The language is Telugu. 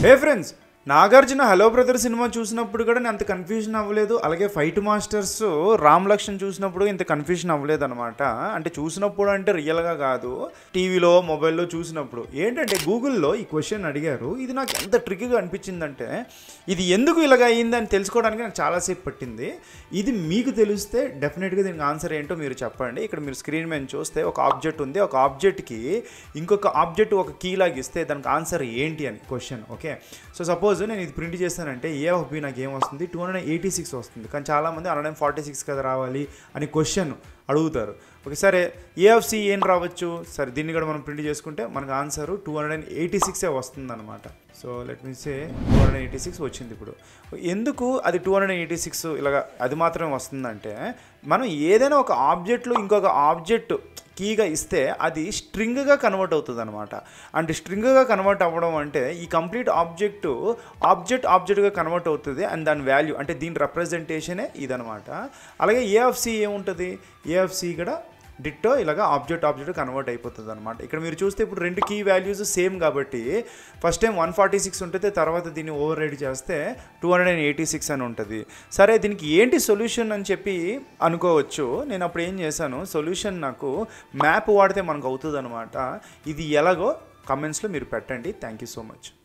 హే friends, Nagarjuna hello brother cinema చూసినప్పుడు కూడా నేను అంత కన్ఫ్యూజన్ అవ్వలేదు. అలాగే ఫైట్ మాస్టర్స్ రామ్ లక్ష్మణ్ చూసినప్పుడు ఇంత కన్ఫ్యూజన్ అవ్వలేదు అనమాట. అంటే చూసినప్పుడు అంటే రియల్గా కాదు, టీవీలో మొబైల్లో చూసినప్పుడు. ఏంటంటే గూగుల్లో ఈ క్వశ్చన్ అడిగారు. ఇది నాకు ఎంత ట్రిక్గా అనిపించిందంటే, ఇది ఎందుకు ఇలాగ అయ్యిందని తెలుసుకోవడానికి నాకు చాలాసేపు పట్టింది. ఇది మీకు తెలిస్తే డెఫినెట్గా దీనికి ఆన్సర్ ఏంటో మీరు చెప్పండి. ఇక్కడ మీరు స్క్రీన్ మీద చూస్తే ఒక ఆబ్జెక్ట్ ఉంది. ఒక ఆబ్జెక్ట్కి ఇంకొక ఆబ్జెక్ట్ ఒక కీ లాగిస్తే దానికి ఆన్సర్ ఏంటి అని క్వశ్చన్. ఓకే, సో సపోజ్ నేను ఇది ప్రింట్ చేస్తానంటే ఏ ఆఫ్ బి నాకు ఏం వస్తుంది, 286 వస్తుంది. కానీ చాలామంది 146 కదా రావాలి అని క్వశ్చన్ అడుగుతారు. ఓకే, సరే ఏ ఆఫ్ సి ఏం రావచ్చు? సరే దీన్ని కూడా మనం ప్రింట్ చేసుకుంటే మనకు ఆన్సర్ 286 వస్తుంది అనమాట. సో లెట్ మీ సే 286 వచ్చింది. ఇప్పుడు ఎందుకు అది 286 ఇలాగ అది మాత్రమే వస్తుందంటే, మనం ఏదైనా ఒక ఆబ్జెక్ట్లో ఇంకొక ఆబ్జెక్ట్ కీగా ఇస్తే అది స్ట్రింగ్గా కన్వర్ట్ అవుతుంది అనమాట. అంటే స్ట్రింగ్గా కన్వర్ట్ అవ్వడం అంటే ఈ కంప్లీట్ ఆబ్జెక్ట్గా కన్వర్ట్ అవుతుంది. అండ్ దాని వాల్యూ అంటే దీని రిప్రజెంటేషనే ఇదనమాట. అలాగే ఏ ఆఫ్ సి ఏముంటుంది, ఏ ఆఫ్ సి కూడా డిట్టో ఇలాగ ఆబ్జెక్ట్ కన్వర్ట్ అయిపోతుంది అనమాట. ఇక్కడ మీరు చూస్తే ఇప్పుడు రెండు కీ వాల్యూస్ సేమ్ కాబట్టి ఫస్ట్ టైం 146 ఉంటుంది, తర్వాత దీన్ని ఓవర్ రైడ్ చేస్తే 286 అని ఉంటుంది. సరే దీనికి ఏంటి సొల్యూషన్ అని చెప్పి అనుకోవచ్చు. నేను అప్పుడు ఏం చేశాను, సొల్యూషన్ నాకు మ్యాప్ వాడితే మనకు అవుతుంది అనమాట. ఇది ఎలాగో కమెంట్స్లో మీరు పెట్టండి. Thank you so much.